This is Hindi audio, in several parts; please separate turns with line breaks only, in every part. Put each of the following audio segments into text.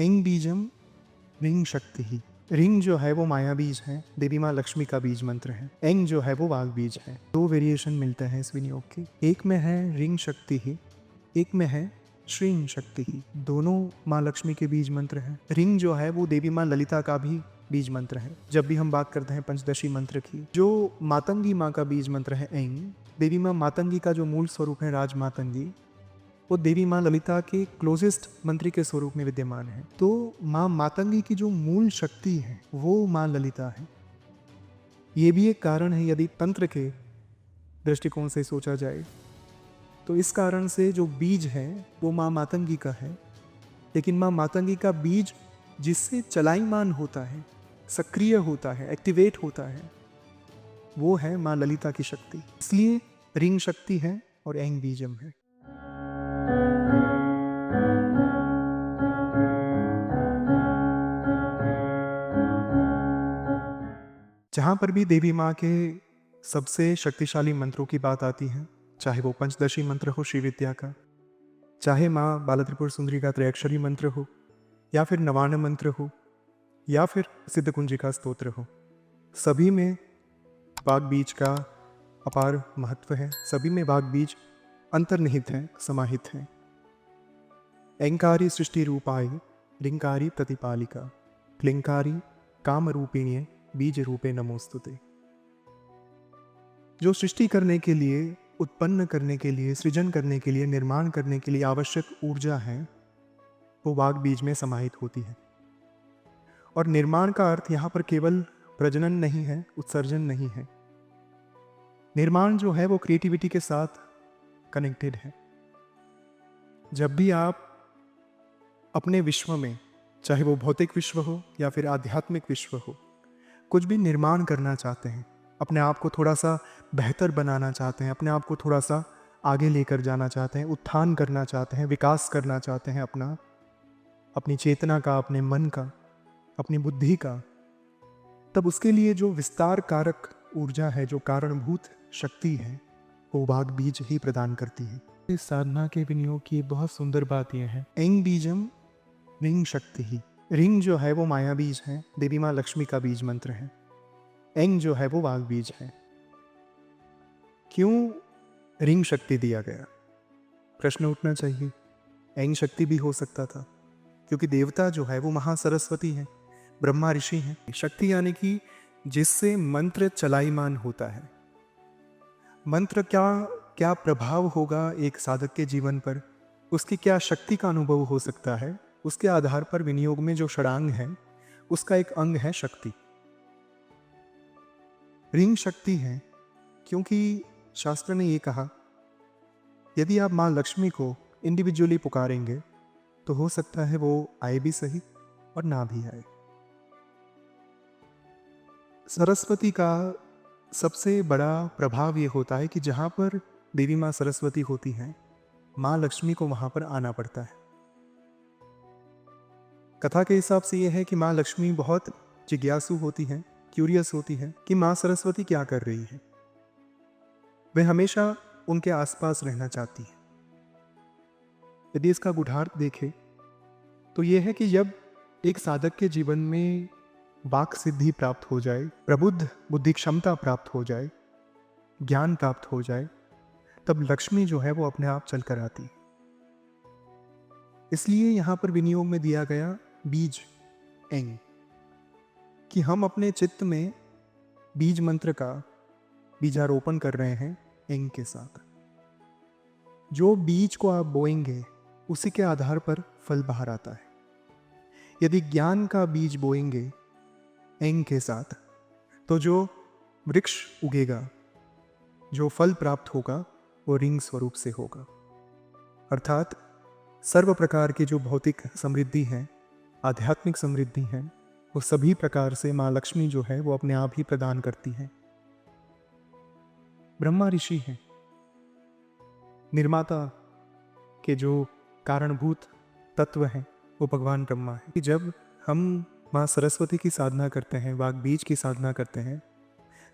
ऐं बीजम रिंग शक्ति ही। रिंग जो है वो माया बीज है, देवी माँ लक्ष्मी का बीज मंत्र है। ऐं जो है वो वाग बीज है। दो वेरिएशन मिलते हैं इस विनियोग के, एक में है रिंग शक्ति ही, एक में है श्रीं शक्ति ही। दोनों माँ लक्ष्मी के बीज मंत्र हैं। रिंग जो है वो देवी माँ ललिता का भी बीज मंत्र है। जब भी हम बात करते हैं पंचदशी मंत्र की, जो मातंगी माँ का बीज मंत्र है ऐं, देवी माँ मातंगी का जो मूल स्वरूप है राज मातंगी, वो देवी माँ ललिता के क्लोजेस्ट मंत्री के स्वरूप में विद्यमान है। तो माँ मातंगी की जो मूल शक्ति है वो माँ ललिता है। ये भी एक कारण है, यदि तंत्र के दृष्टिकोण से सोचा जाए तो इस कारण से जो बीज है वो माँ मातंगी का है, लेकिन माँ मातंगी का बीज जिससे चलायमान होता है, सक्रिय होता है, एक्टिवेट होता है, वो है माँ ललिता की शक्ति। इसलिए रिंग शक्ति है और ऐं बीजम है। जहाँ पर भी देवी माँ के सबसे शक्तिशाली मंत्रों की बात आती है, चाहे वो पंचदशी मंत्र हो श्री विद्या का, चाहे माँ बाला त्रिपुर सुंदरी का त्रयाक्षरी मंत्र हो, या फिर नवान्न मंत्र हो, या फिर सिद्ध कुंजिका स्तोत्र हो, सभी में वाग बीज का अपार महत्व है। सभी में वाग बीज अंतर्निहित है, समाहित है। ऐंकारी सृष्टि रूपाय रिंकारी प्रतिपालिका क्लिंकारी काम रूपिणी बीज रूपे नमोस्तुते। जो सृष्टि करने के लिए, उत्पन्न करने के लिए, सृजन करने के लिए, निर्माण करने के लिए आवश्यक ऊर्जा है वो वाग बीज में समाहित होती है। और निर्माण का अर्थ यहाँ पर केवल प्रजनन नहीं है, उत्सर्जन नहीं है। निर्माण जो है वो क्रिएटिविटी के साथ कनेक्टेड है। जब भी आप अपने विश्व में, चाहे वो भौतिक विश्व हो या फिर आध्यात्मिक विश्व हो, कुछ भी निर्माण करना चाहते हैं, अपने आप को थोड़ा सा बेहतर बनाना चाहते हैं, अपने आप को थोड़ा सा आगे लेकर जाना चाहते हैं, उत्थान करना चाहते हैं, विकास करना चाहते हैं अपनी चेतना का, अपने मन का, अपनी बुद्धि का, तब उसके लिए जो विस्तार कारक ऊर्जा है, जो कारणभूत शक्ति है, वो वाग बीज ही प्रदान करती है। इस साधना के विनियोग की बहुत सुंदर बात यह है, ऐं बीजम रिंग शक्ति ही। रिंग जो है वो माया बीज है, देवी माँ लक्ष्मी का बीज मंत्र है। ऐं जो है वो वाग बीज है। क्यों रिंग शक्ति दिया गया, प्रश्न उठना चाहिए। ऐं शक्ति भी हो सकता था, क्योंकि देवता जो है वो महासरस्वती है, ब्रह्मा ऋषि हैं। शक्ति यानी कि जिससे मंत्र चलायमान होता है। मंत्र क्या प्रभाव होगा एक साधक के जीवन पर, उसकी क्या शक्ति का अनुभव हो सकता है, उसके आधार पर विनियोग में जो षडांग है उसका एक अंग है शक्ति। रिंग शक्ति है क्योंकि शास्त्र ने ये कहा, यदि आप माँ लक्ष्मी को इंडिविजुअली पुकारेंगे तो हो सकता है वो आए भी सही और ना भी आए। सरस्वती का सबसे बड़ा प्रभाव ये होता है कि जहाँ पर देवी माँ सरस्वती होती हैं, माँ लक्ष्मी को वहाँ पर आना पड़ता है। कथा के हिसाब से यह है कि माँ लक्ष्मी बहुत जिज्ञासु होती हैं, क्यूरियस होती हैं कि माँ सरस्वती क्या कर रही है। वे हमेशा उनके आसपास रहना चाहती हैं। यदि इसका गूढ़ार्थ देखें तो यह है कि जब एक साधक के जीवन में वाक सिद्धि प्राप्त हो जाए, प्रबुद्ध बुद्धि क्षमता प्राप्त हो जाए, ज्ञान प्राप्त हो जाए, तब लक्ष्मी जो है वो अपने आप चलकर आती। इसलिए यहाँ पर विनियोग में दिया गया बीज ऐं, कि हम अपने चित्त में बीज मंत्र का बीजारोपण कर रहे हैं ऐं के साथ। जो बीज को आप बोएंगे उसी के आधार पर फल बाहर आता है। यदि ज्ञान का बीज बोएंगे ऐं के साथ, तो जो वृक्ष उगेगा, जो फल प्राप्त होगा, वो रिंग स्वरूप से होगा। अर्थात सर्व प्रकार की जो भौतिक समृद्धि है, आध्यात्मिक समृद्धि है, वो सभी प्रकार से माँ लक्ष्मी जो है वो अपने आप ही प्रदान करती है। ब्रह्मा ऋषि हैं, निर्माता के जो कारणभूत तत्व हैं वो भगवान ब्रह्मा है। कि जब हम माँ सरस्वती की साधना करते हैं, वाग बीज की साधना करते हैं,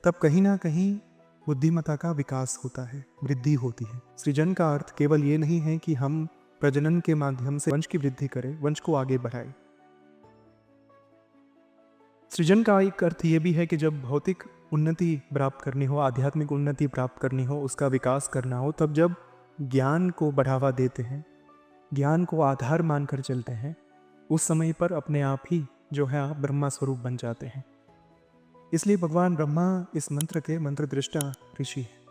तब कहीं ना कहीं बुद्धिमत्ता का विकास होता है, वृद्धि होती है। सृजन का अर्थ केवल ये नहीं है कि हम प्रजनन के माध्यम से वंश की वृद्धि करें, वंश को आगे बढ़ाएं, सृजन का एक अर्थ ये भी है कि जब भौतिक उन्नति प्राप्त करनी हो, आध्यात्मिक उन्नति प्राप्त करनी हो, उसका विकास करना हो, तब जब ज्ञान को बढ़ावा देते हैं, ज्ञान को आधार मानकर चलते हैं, उस समय पर अपने आप ही जो है आप ब्रह्मा स्वरूप बन जाते हैं। इसलिए भगवान ब्रह्मा इस मंत्र के मंत्र दृष्टा ऋषि हैं।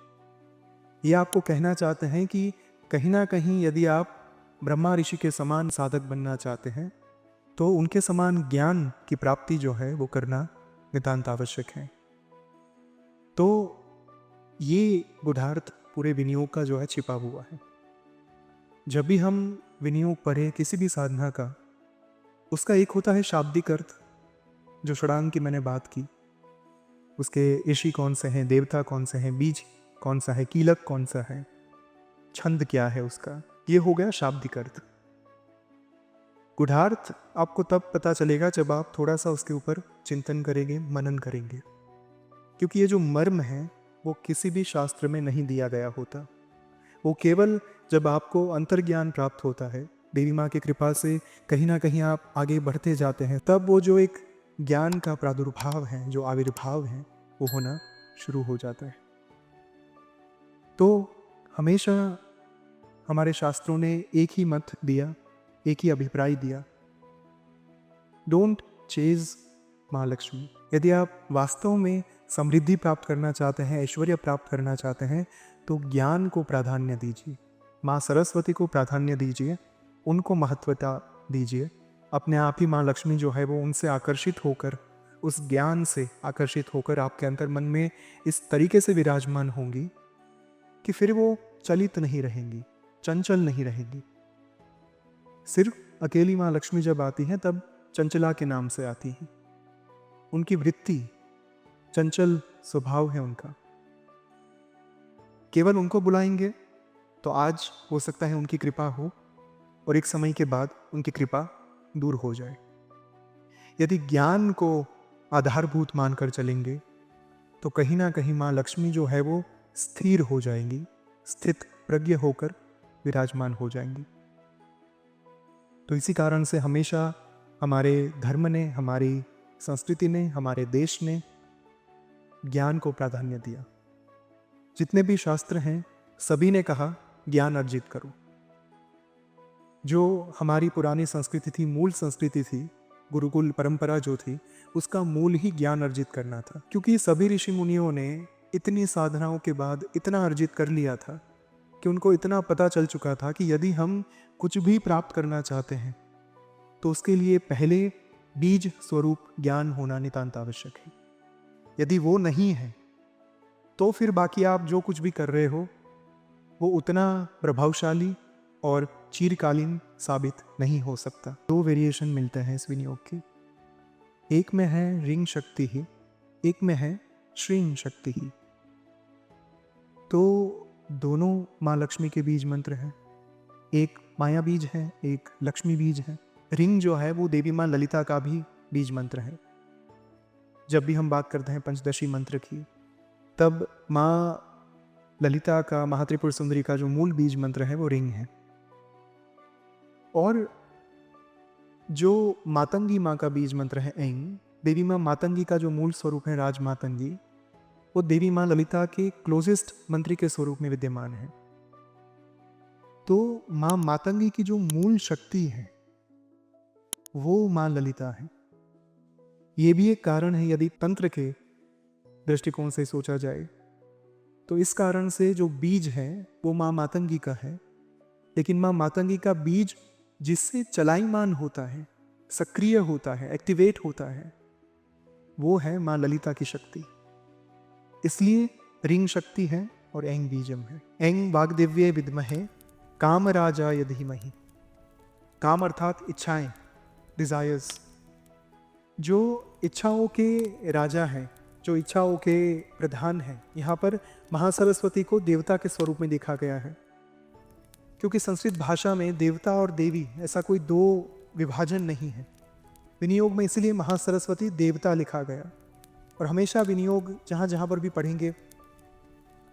ये आपको कहना चाहते हैं कि कहीं ना कहीं यदि आप ब्रह्मा ऋषि के समान साधक बनना चाहते हैं तो उनके समान ज्ञान की प्राप्ति जो है वो करना नितांत आवश्यक है। तो ये गुढ़ार्थ पूरे विनियोग का जो है छिपा हुआ है। जब भी हम विनियोग पढ़े किसी भी साधना का, उसका एक होता है शाब्दिक अर्थ, जो षडांग की मैंने बात की, उसके ऋषि कौन से हैं, देवता कौन से हैं, बीज कौन सा है, कीलक कौन सा है, छंद क्या है उसका, ये हो गया शाब्दिक अर्थ। गुढ़ार्थ आपको तब पता चलेगा जब आप थोड़ा सा उसके ऊपर चिंतन करेंगे, मनन करेंगे, क्योंकि ये जो मर्म है वो किसी भी शास्त्र में नहीं दिया गया होता। वो केवल जब आपको अंतर्ज्ञान प्राप्त होता है, देवी माँ की कृपा से कहीं ना कहीं आप आगे बढ़ते जाते हैं, तब वो जो एक ज्ञान का प्रादुर्भाव है, जो आविर्भाव है, वो होना शुरू हो जाता है। तो हमेशा हमारे शास्त्रों ने एक ही मत दिया, एक ही अभिप्राय दिया, डोंट चेज माँ लक्ष्मी। यदि आप वास्तव में समृद्धि प्राप्त करना चाहते हैं, ऐश्वर्य प्राप्त करना चाहते हैं, तो ज्ञान को प्राधान्य दीजिए, माँ सरस्वती को प्राधान्य दीजिए, उनको महत्वता दीजिए। अपने आप ही माँ लक्ष्मी जो है वो उनसे आकर्षित होकर, उस ज्ञान से आकर्षित होकर आपके अंतर मन में इस तरीके से विराजमान होंगी कि फिर वो चलित नहीं रहेंगी, चंचल नहीं रहेंगी। सिर्फ अकेली माँ लक्ष्मी जब आती हैं तब चंचला के नाम से आती हैं। उनकी वृत्ति चंचल स्वभाव है उनका। केवल उनको बुलाएंगे तो आज हो सकता है उनकी कृपा हो और एक समय के बाद उनकी कृपा दूर हो जाए। यदि ज्ञान को आधारभूत मानकर चलेंगे तो कहीं ना कहीं माँ लक्ष्मी जो है वो स्थिर हो जाएंगी, स्थित प्रज्ञ होकर विराजमान हो जाएंगी। तो इसी कारण से हमेशा हमारे धर्म ने, हमारी संस्कृति ने, हमारे देश ने ज्ञान को प्राधान्य दिया। जितने भी शास्त्र हैं सभी ने कहा ज्ञान अर्जित करो। जो हमारी पुरानी संस्कृति थी, मूल संस्कृति थी, गुरुकुल परंपरा जो थी, उसका मूल ही ज्ञान अर्जित करना था। क्योंकि सभी ऋषि मुनियों ने इतनी साधनाओं के बाद इतना अर्जित कर लिया था कि उनको इतना पता चल चुका था कि यदि हम कुछ भी प्राप्त करना चाहते हैं तो उसके लिए पहले बीज स्वरूप ज्ञान होना नितांत आवश्यक है। यदि वो नहीं है तो फिर बाकी आप जो कुछ भी कर रहे हो वो उतना प्रभावशाली और चिरकालीन साबित नहीं हो सकता। दो वेरिएशन मिलते हैं इस विनियोग के, एक में है रिंग शक्ति ही, एक में है श्रीं शक्ति ही। तो दोनों माँ लक्ष्मी के बीज मंत्र हैं, एक माया बीज है, एक लक्ष्मी बीज है। रिंग जो है वो देवी माँ ललिता का भी बीज मंत्र है। जब भी हम बात करते हैं पंचदशी मंत्र की, तब माँ ललिता का, महात्रिपुर सुंदरी का जो मूल बीज मंत्र है वो रिंग है। और जो मातंगी माँ का बीज मंत्र है ऐंग, देवी माँ मातंगी का जो मूल स्वरूप है राज मातंगी, वो देवी माँ ललिता के क्लोजेस्ट मंत्री के स्वरूप में विद्यमान है। तो माँ मातंगी की जो मूल शक्ति है वो माँ ललिता है। ये भी एक कारण है यदि तंत्र के दृष्टिकोण से सोचा जाए तो इस कारण से जो बीज है वो माँ मातंगी का है, लेकिन माँ मातंगी का बीज जिससे चलायमान होता है, सक्रिय होता है, एक्टिवेट होता है, वो है माँ ललिता की शक्ति। इसलिए रिंग शक्ति है और ऐंग बीजम है। ऐंग वाग्देव्ये विद्महे कामराजाय धीमहि। काम अर्थात इच्छाएं, डिजायर्स। जो इच्छाओं के राजा हैं, जो इच्छाओं के प्रधान हैं, यहाँ पर महासरस्वती को देवता के स्वरूप में देखा गया है। क्योंकि संस्कृत भाषा में देवता और देवी ऐसा कोई दो विभाजन नहीं है। विनियोग में इसलिए महासरस्वती देवता लिखा गया। और हमेशा विनियोग जहाँ जहाँ पर भी पढ़ेंगे,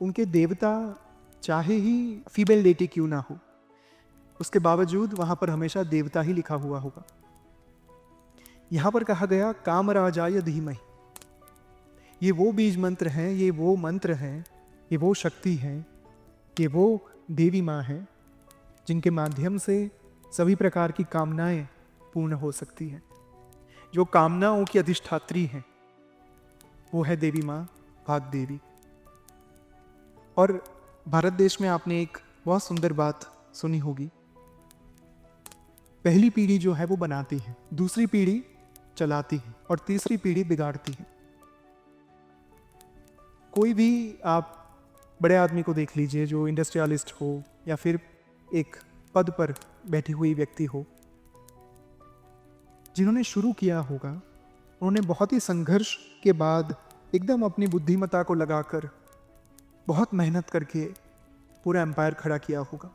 उनके देवता चाहे ही फीमेल डेटी क्यों ना हो, उसके बावजूद वहाँ पर हमेशा देवता ही लिखा हुआ होगा। यहां पर कहा गया कामराजाय धीमहि। ये वो बीज मंत्र हैं, ये वो मंत्र हैं, ये वो शक्ति है, ये वो देवी माँ है जिनके माध्यम से सभी प्रकार की कामनाएं पूर्ण हो सकती हैं। जो कामनाओं की अधिष्ठात्री हैं वो है देवी माँ भाग देवी। और भारत देश में आपने एक बहुत सुंदर बात सुनी होगी, पहली पीढ़ी जो है वो बनाती है, दूसरी पीढ़ी चलाती है और तीसरी पीढ़ी बिगाड़ती है। कोई भी आप बड़े आदमी को देख लीजिए जो इंडस्ट्रियलिस्ट हो या फिर एक पद पर बैठी हुई व्यक्ति हो, जिन्होंने शुरू किया होगा उन्होंने बहुत ही संघर्ष के बाद एकदम अपनी बुद्धिमत्ता को लगाकर बहुत मेहनत करके पूरा एम्पायर खड़ा किया होगा।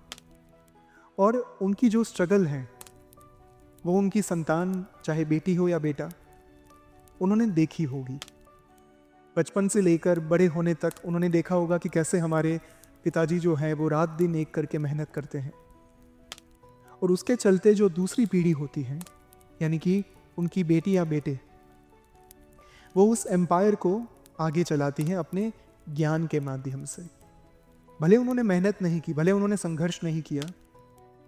और उनकी जो स्ट्रगल है वो उनकी संतान, चाहे बेटी हो या बेटा, उन्होंने देखी होगी। बचपन से लेकर बड़े होने तक उन्होंने देखा होगा कि कैसे हमारे पिताजी जो है वो रात दिन एक करके मेहनत करते हैं। और उसके चलते जो दूसरी पीढ़ी होती है, यानी कि उनकी बेटी या बेटे, वो उस एम्पायर को आगे चलाती हैं अपने ज्ञान के माध्यम से। भले उन्होंने मेहनत नहीं की, भले उन्होंने संघर्ष नहीं किया,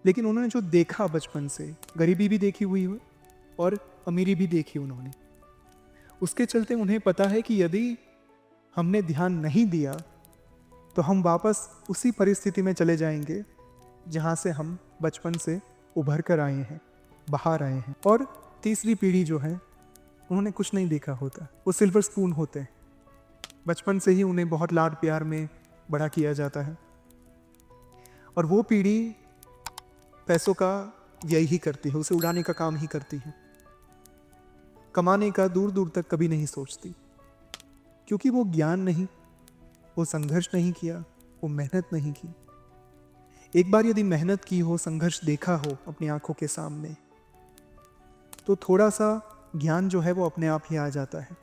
लेकिन उन्होंने जो देखा बचपन से, गरीबी भी देखी हुई है और अमीरी भी देखी उन्होंने, उसके चलते उन्हें पता है कि यदि हमने ध्यान नहीं दिया तो हम वापस उसी परिस्थिति में चले जाएंगे जहाँ से हम बचपन से उभर कर आए हैं, बाहर आए हैं। और तीसरी पीढ़ी जो है उन्होंने कुछ नहीं देखा होता, वो सिल्वर स्पून होते हैं। बचपन से ही उन्हें बहुत लाड प्यार में बड़ा किया जाता है और वो पीढ़ी पैसों का व्यय ही करती है, उसे उड़ाने का काम ही करती है, कमाने का दूर दूर तक कभी नहीं सोचती, क्योंकि वो ज्ञान नहीं, वो संघर्ष नहीं किया, वो मेहनत नहीं की। एक बार यदि मेहनत की हो, संघर्ष देखा हो अपनी आंखों के सामने, तो थोड़ा सा ज्ञान जो है वो अपने आप ही आ जाता है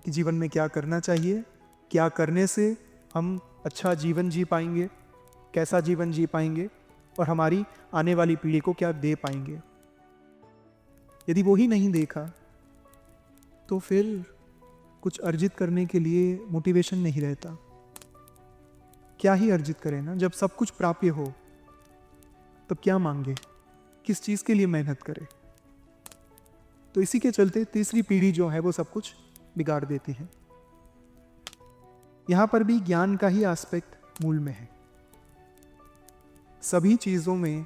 कि जीवन में क्या करना चाहिए, क्या करने से हम अच्छा जीवन जी पाएंगे, कैसा जीवन जी पाएंगे और हमारी आने वाली पीढ़ी को क्या दे पाएंगे। यदि वो ही नहीं देखा तो फिर कुछ अर्जित करने के लिए मोटिवेशन नहीं रहता। क्या ही अर्जित करें ना, जब सब कुछ प्राप्य हो तब क्या मांगे, किस चीज़ के लिए मेहनत करें। तो इसी के चलते तीसरी पीढ़ी जो है वो सब कुछ बिगाड़ देती है। यहां पर भी ज्ञान का ही एस्पेक्ट मूल में है। सभी चीज़ों में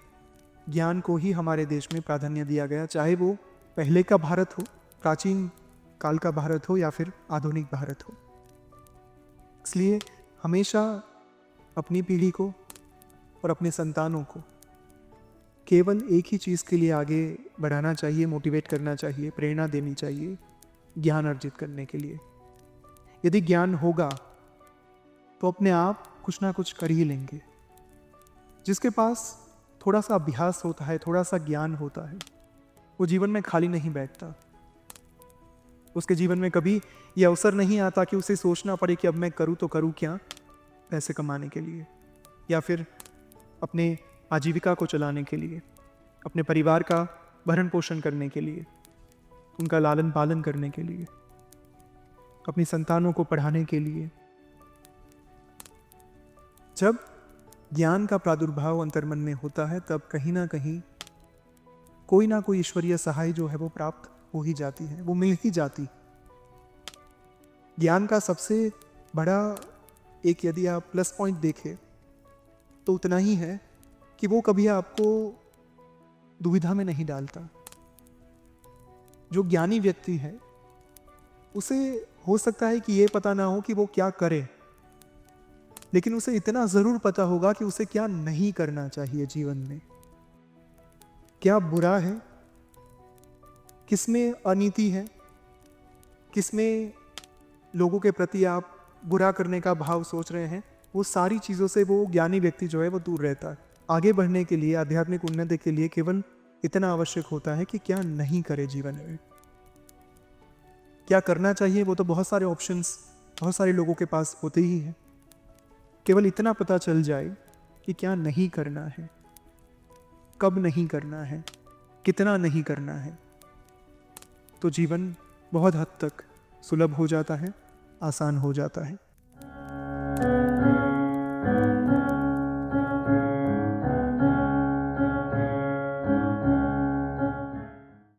ज्ञान को ही हमारे देश में प्राधान्य दिया गया, चाहे वो पहले का भारत हो, प्राचीन काल का भारत हो या फिर आधुनिक भारत हो। इसलिए हमेशा अपनी पीढ़ी को और अपने संतानों को केवल एक ही चीज़ के लिए आगे बढ़ाना चाहिए, मोटिवेट करना चाहिए, प्रेरणा देनी चाहिए, ज्ञान अर्जित करने के लिए। यदि ज्ञान होगा तो अपने आप कुछ ना कुछ कर ही लेंगे। जिसके पास थोड़ा सा अभ्यास होता है, थोड़ा सा ज्ञान होता है, वो जीवन में खाली नहीं बैठता। उसके जीवन में कभी ये अवसर नहीं आता कि उसे सोचना पड़े कि अब मैं करूँ तो करूँ क्या, पैसे कमाने के लिए या फिर अपने आजीविका को चलाने के लिए, अपने परिवार का भरण पोषण करने के लिए, उनका लालन पालन करने के लिए, अपनी संतानों को पढ़ाने के लिए। जब ज्ञान का प्रादुर्भाव अंतर्मन में होता है तब कहीं ना कहीं कोई ना कोई ईश्वरीय सहाय जो है वो प्राप्त हो ही जाती है, वो मिल ही जाती। ज्ञान का सबसे बड़ा एक यदि आप प्लस पॉइंट देखें तो उतना ही है कि वो कभी आपको दुविधा में नहीं डालता। जो ज्ञानी व्यक्ति है उसे हो सकता है कि ये पता ना हो कि वो क्या करे, लेकिन उसे इतना जरूर पता होगा कि उसे क्या नहीं करना चाहिए जीवन में, क्या बुरा है, किसमें अनीति है, किसमें लोगों के प्रति आप बुरा करने का भाव सोच रहे हैं। वो सारी चीज़ों से वो ज्ञानी व्यक्ति जो है वो दूर रहता है। आगे बढ़ने के लिए, आध्यात्मिक उन्नति के लिए केवल इतना आवश्यक होता है कि क्या नहीं करे जीवन में। क्या करना चाहिए वो तो बहुत सारे ऑप्शंस बहुत सारे लोगों के पास होते ही हैं। केवल इतना पता चल जाए कि क्या नहीं करना है, कब नहीं करना है, कितना नहीं करना है, तो जीवन बहुत हद तक सुलभ हो जाता है, आसान हो जाता है।